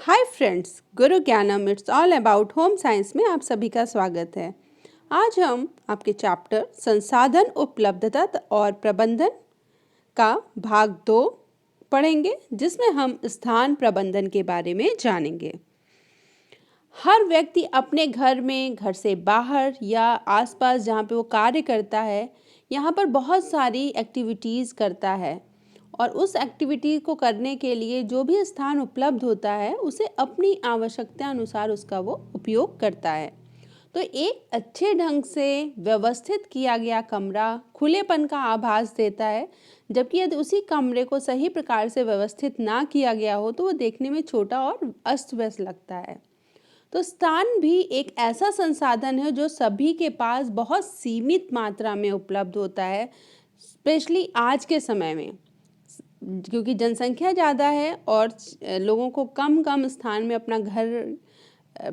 Hi friends, Guru Gyanam it's all about home science में आप सभी का स्वागत है। आज हम आपके चैप्टर संसाधन उपलब्धता और प्रबंधन का भाग 2 पढ़ेंगे, जिसमें हम स्थान प्रबंधन के बारे में जानेंगे। हर व्यक्ति अपने घर में, घर से बाहर या आसपास जहाँ पे वो कार्य करता है, यहाँ पर बहुत सारी एक्टिविटीज़ करता है और उस एक्टिविटी को करने के लिए जो भी स्थान उपलब्ध होता है उसे अपनी आवश्यकता अनुसार उसका वो उपयोग करता है। तो एक अच्छे ढंग से व्यवस्थित किया गया कमरा खुलेपन का आभास देता है, जबकि यदि उसी कमरे को सही प्रकार से व्यवस्थित ना किया गया हो तो वो देखने में छोटा और अस्त व्यस्त लगता है। तो स्थान भी एक ऐसा संसाधन है जो सभी के पास बहुत सीमित मात्रा में उपलब्ध होता है, स्पेशली आज के समय में, क्योंकि जनसंख्या ज़्यादा है और लोगों को कम कम स्थान में अपना घर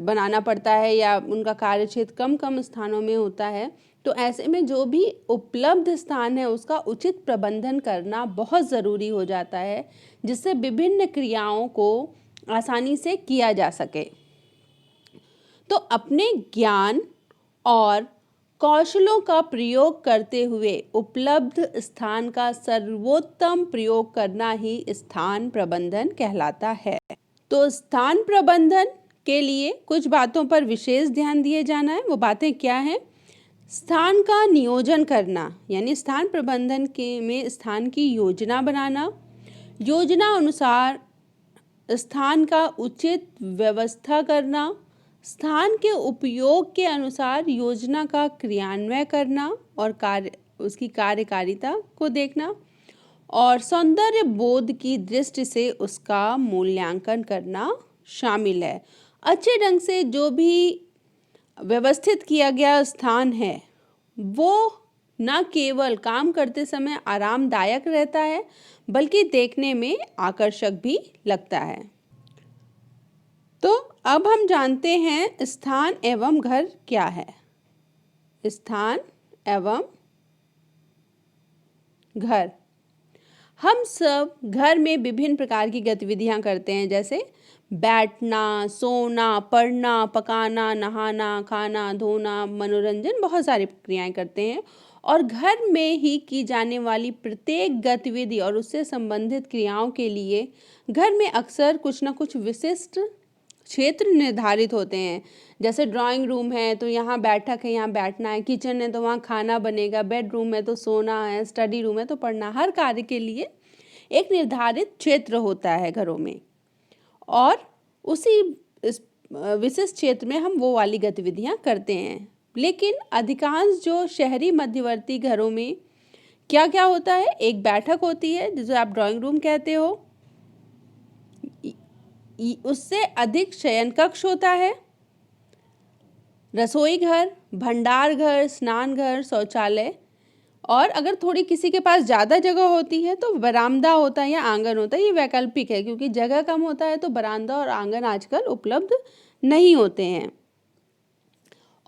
बनाना पड़ता है या उनका कार्यक्षेत्र कम कम स्थानों में होता है। तो ऐसे में जो भी उपलब्ध स्थान है उसका उचित प्रबंधन करना बहुत ज़रूरी हो जाता है, जिससे विभिन्न क्रियाओं को आसानी से किया जा सके। तो अपने ज्ञान और कौशलों का प्रयोग करते हुए उपलब्ध स्थान का सर्वोत्तम प्रयोग करना ही स्थान प्रबंधन कहलाता है। तो स्थान प्रबंधन के लिए कुछ बातों पर विशेष ध्यान दिए जाना है। वो बातें क्या हैं? स्थान का नियोजन करना, यानी स्थान प्रबंधन के में स्थान की योजना बनाना, योजना अनुसार स्थान का उचित व्यवस्था करना, स्थान के उपयोग के अनुसार योजना का क्रियान्वयन करना और उसकी कार्यकारिता को देखना, और सौंदर्य बोध की दृष्टि से उसका मूल्यांकन करना शामिल है। अच्छे ढंग से जो भी व्यवस्थित किया गया स्थान है वो न केवल काम करते समय आरामदायक रहता है, बल्कि देखने में आकर्षक भी लगता है। तो अब हम जानते हैं स्थान एवं घर क्या है। स्थान एवं घर, हम सब घर में विभिन्न प्रकार की गतिविधियां करते हैं, जैसे बैठना, सोना, पढ़ना, पकाना, नहाना, खाना, धोना, मनोरंजन, बहुत सारी क्रियाएं करते हैं। और घर में ही की जाने वाली प्रत्येक गतिविधि और उससे संबंधित क्रियाओं के लिए घर में अक्सर कुछ न कुछ विशिष्ट क्षेत्र निर्धारित होते हैं। जैसे ड्राइंग रूम है तो यहाँ बैठक है, यहाँ बैठना है, किचन है तो वहाँ खाना बनेगा, बेडरूम है तो सोना है, स्टडी रूम है तो पढ़ना। हर कार्य के लिए एक निर्धारित क्षेत्र होता है घरों में, और उसी विशिष्ट क्षेत्र में हम वो वाली गतिविधियाँ करते हैं। लेकिन अधिकांश जो शहरी मध्यवर्ती घरों में क्या क्या होता है? एक बैठक होती है जिसे आप ड्राइंग रूम कहते हो, उससे अधिक शयन कक्ष होता है, रसोई घर, भंडार घर, स्नान घर, शौचालय, और अगर थोड़ी किसी के पास ज़्यादा जगह होती है तो बरामदा होता है या आंगन होता है। ये वैकल्पिक है, क्योंकि जगह कम होता है तो बरामदा और आंगन आजकल उपलब्ध नहीं होते हैं।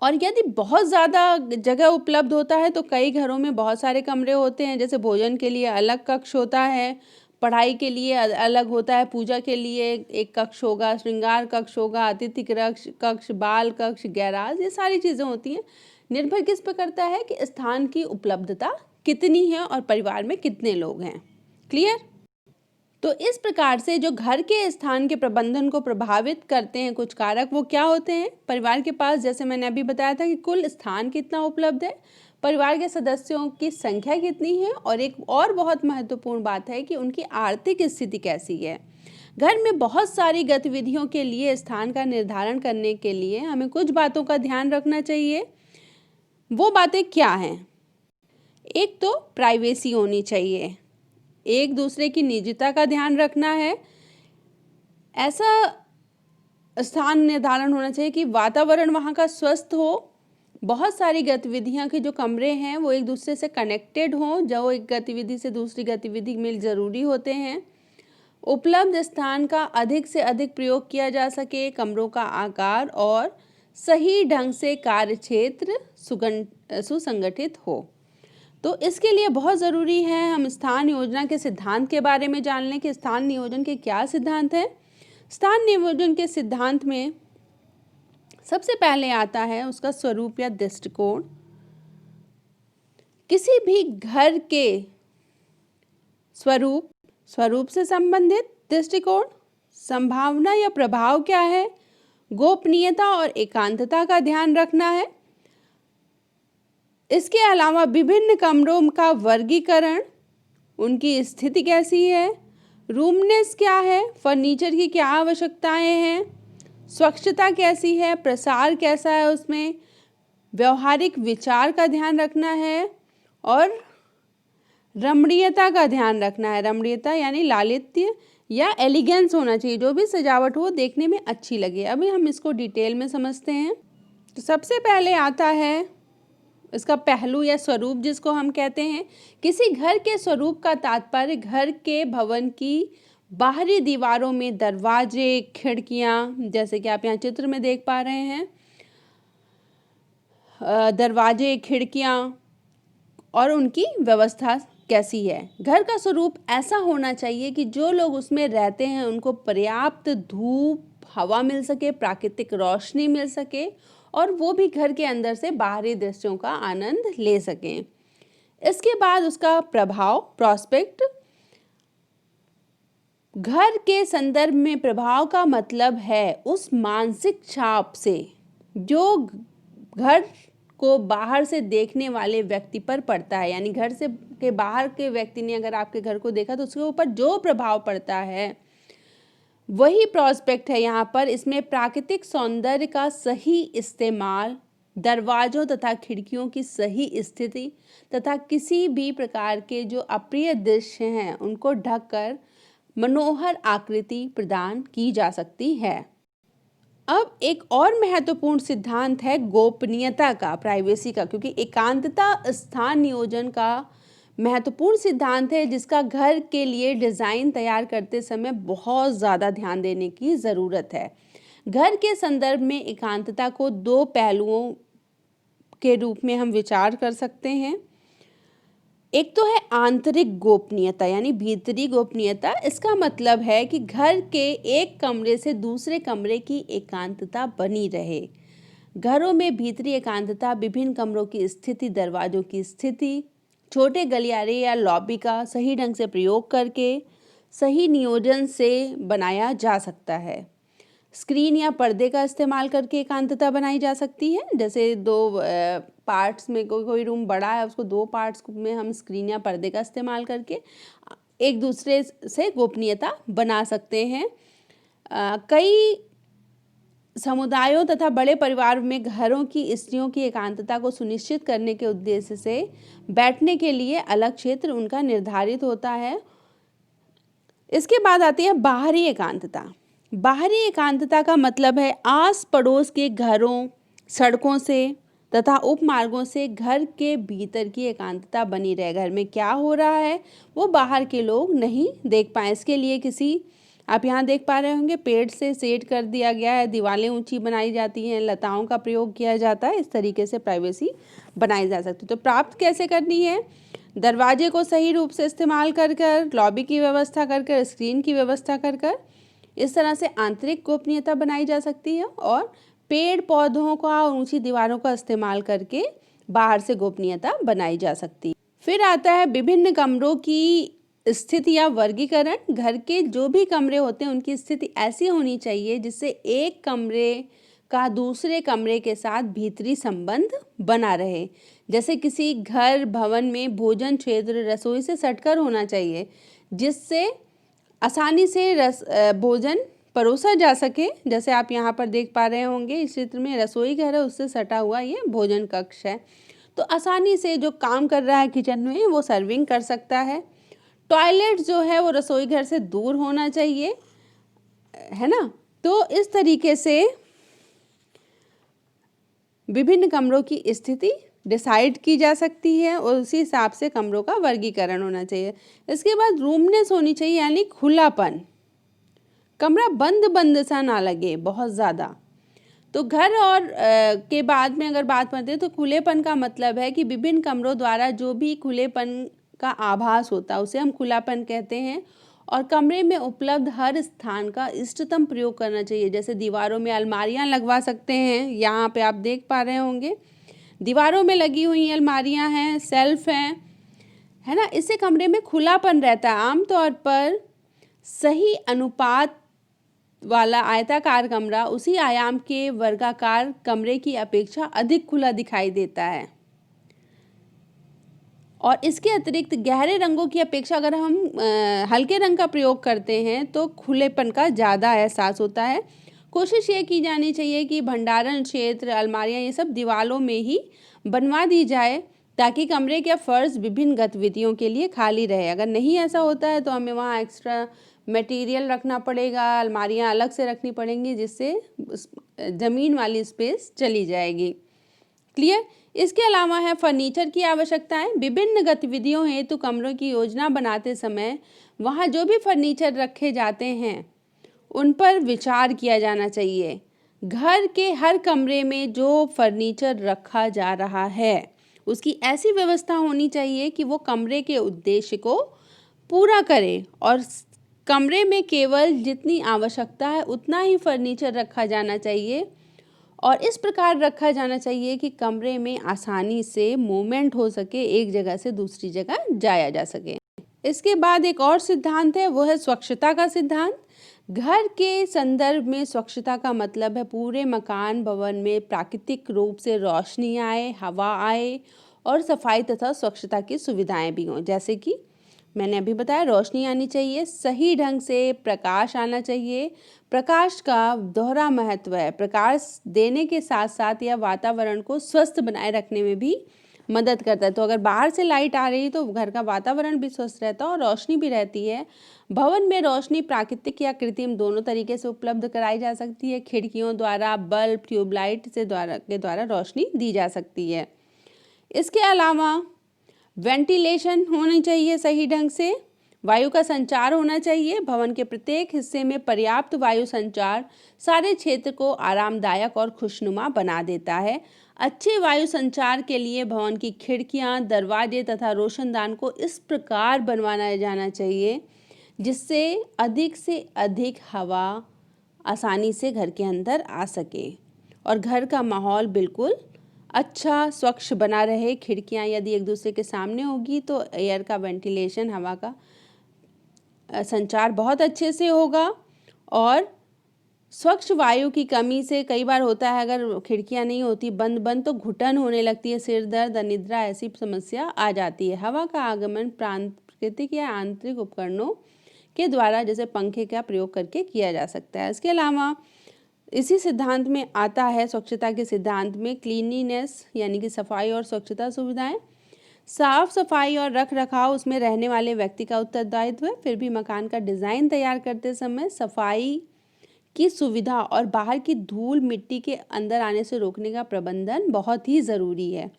और यदि बहुत ज़्यादा जगह उपलब्ध होता है तो कई घरों में बहुत सारे कमरे होते हैं, जैसे भोजन के लिए अलग कक्ष होता है, पढ़ाई के लिए अलग होता है, पूजा के लिए एक कक्ष होगा, श्रृंगार कक्ष होगा, अतिथि कक्ष, बाल कक्ष, गैराज, ये सारी चीज़ें होती हैं। निर्भर किस पर करता है कि स्थान की उपलब्धता कितनी है और परिवार में कितने लोग हैं। क्लियर? तो इस प्रकार से जो घर के स्थान के प्रबंधन को प्रभावित करते हैं कुछ कारक, वो क्या होते हैं? परिवार के पास, जैसे मैंने अभी बताया था, कि कुल स्थान कितना उपलब्ध है, परिवार के सदस्यों की संख्या कितनी है, और एक और बहुत महत्वपूर्ण बात है कि उनकी आर्थिक स्थिति कैसी है। घर में बहुत सारी गतिविधियों के लिए स्थान का निर्धारण करने के लिए हमें कुछ बातों का ध्यान रखना चाहिए। वो बातें क्या हैं? एक तो प्राइवेसी होनी चाहिए, एक दूसरे की निजता का ध्यान रखना है। ऐसा स्थान निर्धारण होना चाहिए कि वातावरण वहाँ का स्वस्थ हो, बहुत सारी गतिविधियाँ के जो कमरे हैं वो एक दूसरे से कनेक्टेड हों, जो एक गतिविधि से दूसरी गतिविधि में ज़रूरी होते हैं। उपलब्ध स्थान का अधिक से अधिक प्रयोग किया जा सके, कमरों का आकार और सही ढंग से कार्यक्षेत्र सुसंगठित हो। तो इसके लिए बहुत ज़रूरी है हम स्थान योजना के सिद्धांत के बारे में जान लें कि स्थान नियोजन के क्या सिद्धांत हैं। स्थान नियोजन के सिद्धांत में सबसे पहले आता है उसका स्वरूप या दृष्टिकोण। किसी भी घर के स्वरूप से संबंधित दृष्टिकोण, संभावना या प्रभाव क्या है, गोपनीयता और एकांतता का ध्यान रखना है। इसके अलावा विभिन्न कमरों का वर्गीकरण, उनकी स्थिति कैसी है, रूमनेस क्या है, फर्नीचर की क्या आवश्यकताएं हैं, स्वच्छता कैसी है, प्रसार कैसा है उसमें, व्यवहारिक विचार का ध्यान रखना है और रमणीयता का ध्यान रखना है। रमणीयता यानी लालित्य या एलिगेंस होना चाहिए, जो भी सजावट हो देखने में अच्छी लगे। अभी हम इसको डिटेल में समझते हैं। तो सबसे पहले आता है इसका पहलू या स्वरूप, जिसको हम कहते हैं। किसी घर के स्वरूप का तात्पर्य घर के भवन की बाहरी दीवारों में दरवाजे, खिड़कियां, जैसे कि आप यहाँ चित्र में देख पा रहे हैं, दरवाजे, खिड़कियां और उनकी व्यवस्था कैसी है। घर का स्वरूप ऐसा होना चाहिए कि जो लोग उसमें रहते हैं उनको पर्याप्त धूप, हवा मिल सके, प्राकृतिक रोशनी मिल सके और वो भी घर के अंदर से बाहरी दृश्यों का आनंद ले सकें। इसके बाद उसका प्रभाव, प्रोस्पेक्ट। घर के संदर्भ में प्रभाव का मतलब है उस मानसिक छाप से जो घर को बाहर से देखने वाले व्यक्ति पर पड़ता है। यानी घर से के बाहर के व्यक्ति ने अगर आपके घर को देखा तो उसके ऊपर जो प्रभाव पड़ता है वही प्रोस्पेक्ट है यहाँ पर। इसमें प्राकृतिक सौंदर्य का सही इस्तेमाल, दरवाजों तथा खिड़कियों की सही स्थिति तथा किसी भी प्रकार के जो अप्रिय दृश्य हैं उनको ढककर मनोहर आकृति प्रदान की जा सकती है। अब एक और महत्वपूर्ण सिद्धांत है गोपनीयता का, प्राइवेसी का, क्योंकि एकांतता स्थान नियोजन का महत्वपूर्ण सिद्धांत है जिसका घर के लिए डिज़ाइन तैयार करते समय बहुत ज़्यादा ध्यान देने की ज़रूरत है। घर के संदर्भ में एकांतता को दो पहलुओं के रूप में हम विचार कर सकते हैं। एक तो है आंतरिक गोपनीयता यानी भीतरी गोपनीयता। इसका मतलब है कि घर के एक कमरे से दूसरे कमरे की एकांतता बनी रहे। घरों में भीतरी एकांतता विभिन्न कमरों की स्थिति, दरवाजों की स्थिति, छोटे गलियारे या लॉबी का सही ढंग से प्रयोग करके सही नियोजन से बनाया जा सकता है। स्क्रीन या पर्दे का इस्तेमाल करके एकांतता बनाई जा सकती है। जैसे दो पार्ट्स में कोई रूम बड़ा है, उसको दो पार्ट्स में हम स्क्रीन या पर्दे का इस्तेमाल करके एक दूसरे से गोपनीयता बना सकते हैं। कई समुदायों तथा बड़े परिवार में घरों की स्त्रियों की एकांतता को सुनिश्चित करने के उद्देश्य से बैठने के लिए अलग क्षेत्र उनका निर्धारित होता है। इसके बाद आती है बाहरी एकांतता। बाहरी एकांतता का मतलब है आस पड़ोस के घरों, सड़कों से तथा उपमार्गों से घर के भीतर की एकांतता बनी रहे। घर में क्या हो रहा है वो बाहर के लोग नहीं देख पाए। इसके लिए किसी, आप यहाँ देख पा रहे होंगे, पेड़ से सेट कर दिया गया है, दीवारें ऊंची बनाई जाती हैं, लताओं का प्रयोग किया जाता है। इस तरीके से प्राइवेसी बनाई जा सकती है। तो प्राप्त कैसे करनी है? दरवाजे को सही रूप से इस्तेमाल कर कर, लॉबी की व्यवस्था कर कर, स्क्रीन की व्यवस्था कर कर, इस तरह से आंतरिक गोपनीयता बनाई जा सकती है। और पेड़ पौधों का और ऊंची दीवारों का इस्तेमाल करके बाहर से गोपनीयता बनाई जा सकती है। फिर आता है विभिन्न कमरों की स्थिति या वर्गीकरण। घर के जो भी कमरे होते हैं उनकी स्थिति ऐसी होनी चाहिए जिससे एक कमरे का दूसरे कमरे के साथ भीतरी संबंध बना रहे। जैसे किसी घर भवन में भोजन क्षेत्र रसोई से सटकर होना चाहिए जिससे आसानी से भोजन परोसा जा सके। जैसे आप यहाँ पर देख पा रहे होंगे इस चित्र में रसोई घर है, उससे सटा हुआ ये भोजन कक्ष है। तो आसानी से जो काम कर रहा है किचन में वो सर्विंग कर सकता है। टॉयलेट जो है वो रसोई घर से दूर होना चाहिए, है ना। तो इस तरीके से विभिन्न कमरों की स्थिति डिसाइड की जा सकती है और उसी हिसाब से कमरों का वर्गीकरण होना चाहिए। इसके बाद रूमनेस होनी चाहिए यानी खुलापन। कमरा बंद बंद सा ना लगे बहुत ज़्यादा। तो घर और के बाद में अगर बात करते हैं तो खुलेपन का मतलब है कि विभिन्न कमरों द्वारा जो भी खुलेपन का आभास होता है उसे हम खुलापन कहते हैं। और कमरे में उपलब्ध हर स्थान का इष्टतम प्रयोग करना चाहिए। जैसे दीवारों में अलमारियां लगवा सकते हैं, यहाँ पे आप देख पा रहे होंगे दीवारों में लगी हुई अलमारियां हैं, सेल्फ हैं, है ना। इससे कमरे में खुलापन रहता है। आमतौर पर सही अनुपात वाला आयताकार कमरा उसी आयाम के वर्गाकार कमरे की अपेक्षा अधिक खुला दिखाई देता है। और इसके अतिरिक्त गहरे रंगों की अपेक्षा अगर हम हल्के रंग का प्रयोग करते हैं तो खुलेपन का ज़्यादा एहसास होता है। कोशिश ये की जानी चाहिए कि भंडारण क्षेत्र, अलमारियाँ, ये सब दीवारों में ही बनवा दी जाए ताकि कमरे का फर्श विभिन्न गतिविधियों के लिए खाली रहे। अगर नहीं ऐसा होता है तो हमें वहाँ एक्स्ट्रा मटेरियल रखना पड़ेगा, अलमारियाँ अलग से रखनी पड़ेंगी, जिससे ज़मीन वाली स्पेस चली जाएगी। क्लियर। इसके अलावा है फर्नीचर की आवश्यकताएं। विभिन्न गतिविधियों हेतु कमरों की योजना बनाते समय वहाँ जो भी फर्नीचर रखे जाते हैं उन पर विचार किया जाना चाहिए। घर के हर कमरे में जो फर्नीचर रखा जा रहा है उसकी ऐसी व्यवस्था होनी चाहिए कि वो कमरे के उद्देश्य को पूरा करे और कमरे में केवल जितनी आवश्यकता है उतना ही फर्नीचर रखा जाना चाहिए और इस प्रकार रखा जाना चाहिए कि कमरे में आसानी से मूवमेंट हो सके, एक जगह से दूसरी जगह जाया जा सके। इसके बाद एक और सिद्धांत है, वो है स्वच्छता का सिद्धांत। घर के संदर्भ में स्वच्छता का मतलब है पूरे मकान भवन में प्राकृतिक रूप से रोशनी आए, हवा आए और सफाई तथा स्वच्छता की सुविधाएं भी हों। जैसे कि मैंने अभी बताया, रोशनी आनी चाहिए, सही ढंग से प्रकाश आना चाहिए। प्रकाश का दोहरा महत्व है। प्रकाश देने के साथ साथ यह वातावरण को स्वस्थ बनाए रखने में भी मदद करता है। तो अगर बाहर से लाइट आ रही है तो घर का वातावरण भी स्वस्थ रहता है और रोशनी भी रहती है। भवन में रोशनी प्राकृतिक या कृत्रिम दोनों तरीके से उपलब्ध कराई जा सकती है। खिड़कियों द्वारा, बल्ब, ट्यूबलाइट के द्वारा रोशनी दी जा सकती है। इसके अलावा वेंटिलेशन होनी चाहिए सही ढंग से, वायु का संचार होना चाहिए। भवन के प्रत्येक हिस्से में पर्याप्त वायु संचार सारे क्षेत्र को आरामदायक और खुशनुमा बना देता है। अच्छे वायु संचार के लिए भवन की खिड़कियां, दरवाजे तथा रोशनदान को इस प्रकार बनवाया जाना चाहिए जिससे अधिक से अधिक हवा आसानी से घर के अंदर आ सके और घर का माहौल बिल्कुल अच्छा स्वच्छ बना रहे। खिड़कियां यदि एक दूसरे के सामने होगी तो एयर का वेंटिलेशन, हवा का संचार बहुत अच्छे से होगा। और स्वच्छ वायु की कमी से कई बार होता है, अगर खिड़कियां नहीं होती बंद तो घुटन होने लगती है, सिर दर्द, अनिद्रा, ऐसी समस्या आ जाती है। हवा का आगमन प्राकृतिक या आंतरिक उपकरणों के द्वारा जैसे पंखे का प्रयोग करके किया जा सकता है। इसके अलावा इसी सिद्धांत में आता है, स्वच्छता के सिद्धांत में, क्लीनिनेस यानी कि सफाई और स्वच्छता सुविधाएं। साफ सफाई और रख रखाव उसमें रहने वाले व्यक्ति का उत्तरदायित्व है। फिर भी मकान का डिज़ाइन तैयार करते समय सफाई की सुविधा और बाहर की धूल मिट्टी के अंदर आने से रोकने का प्रबंधन बहुत ही ज़रूरी है।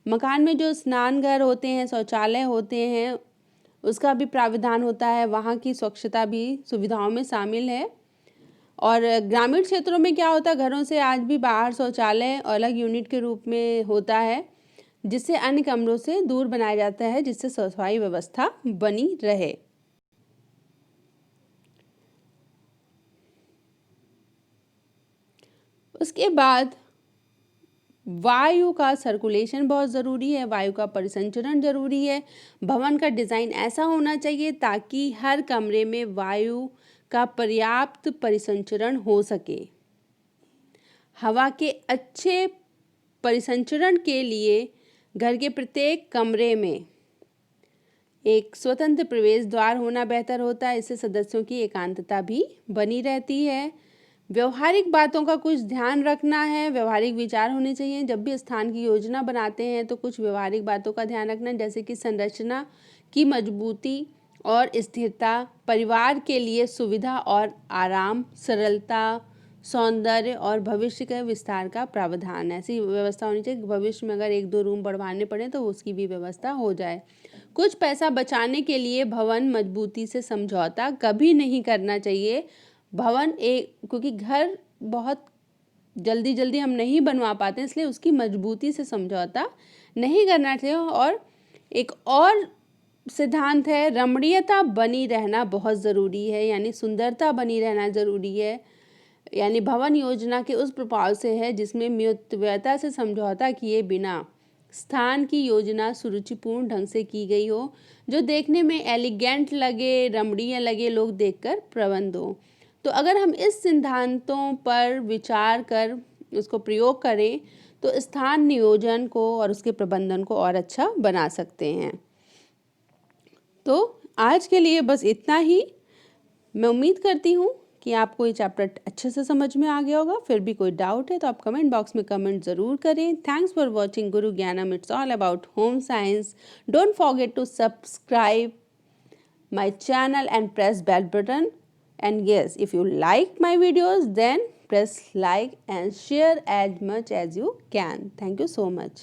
मकान में जो स्नान घर होते हैं, शौचालय होते हैं, उसका भी प्राविधान होता है। वहाँ की स्वच्छता भी सुविधाओं में शामिल है। और ग्रामीण क्षेत्रों में क्या होता है, घरों से आज भी बाहर शौचालय अलग यूनिट के रूप में होता है जिससे अन्य कमरों से दूर बनाया जाता है, जिससे सफाई व्यवस्था बनी रहे। उसके बाद वायु का सर्कुलेशन बहुत ज़रूरी है, वायु का परिसंचरण ज़रूरी है। भवन का डिज़ाइन ऐसा होना चाहिए ताकि हर कमरे में वायु का पर्याप्त परिसंचरण हो सके। हवा के अच्छे परिसंचरण के लिए घर के प्रत्येक कमरे में एक स्वतंत्र प्रवेश द्वार होना बेहतर होता है। इससे सदस्यों की एकांतता भी बनी रहती है। व्यवहारिक बातों का कुछ ध्यान रखना है, व्यवहारिक विचार होने चाहिए। जब भी स्थान की योजना बनाते हैं तो कुछ व्यवहारिक बातों का ध्यान रखना, जैसे कि संरचना की मजबूती और स्थिरता, परिवार के लिए सुविधा और आराम, सरलता, सौंदर्य और भविष्य के विस्तार का प्रावधान। ऐसी व्यवस्था होनी चाहिए कि भविष्य में अगर 1-2 रूम बढ़वाने पड़े तो उसकी भी व्यवस्था हो जाए। कुछ पैसा बचाने के लिए भवन मजबूती से समझौता कभी नहीं करना चाहिए। भवन क्योंकि घर बहुत जल्दी हम नहीं बनवा पाते, इसलिए उसकी मजबूती से समझौता नहीं करना चाहिए। और एक और सिद्धांत है रमणीयता बनी रहना बहुत ज़रूरी है, यानी सुंदरता बनी रहना ज़रूरी है, यानी भवन योजना के उस प्रभाव से है जिसमें व्ययता से समझौता किए बिना स्थान की योजना सुरुचिपूर्ण ढंग से की गई हो, जो देखने में एलिगेंट लगे, रमणीय लगे, लोग देखकर प्रबंध हो। तो अगर हम इस सिद्धांतों पर विचार कर उसको प्रयोग करें तो स्थान नियोजन को और उसके प्रबंधन को और अच्छा बना सकते हैं। तो आज के लिए बस इतना ही। मैं उम्मीद करती हूँ कि आपको ये चैप्टर अच्छे से समझ में आ गया होगा। फिर भी कोई डाउट है तो आप कमेंट बॉक्स में कमेंट ज़रूर करें। Thanks for watching Guru Gyanam, it's all about home science. Don't forget to subscribe my channel and press bell button. And yes, if you like my videos, then press like and share as much as you can. Thank you so much.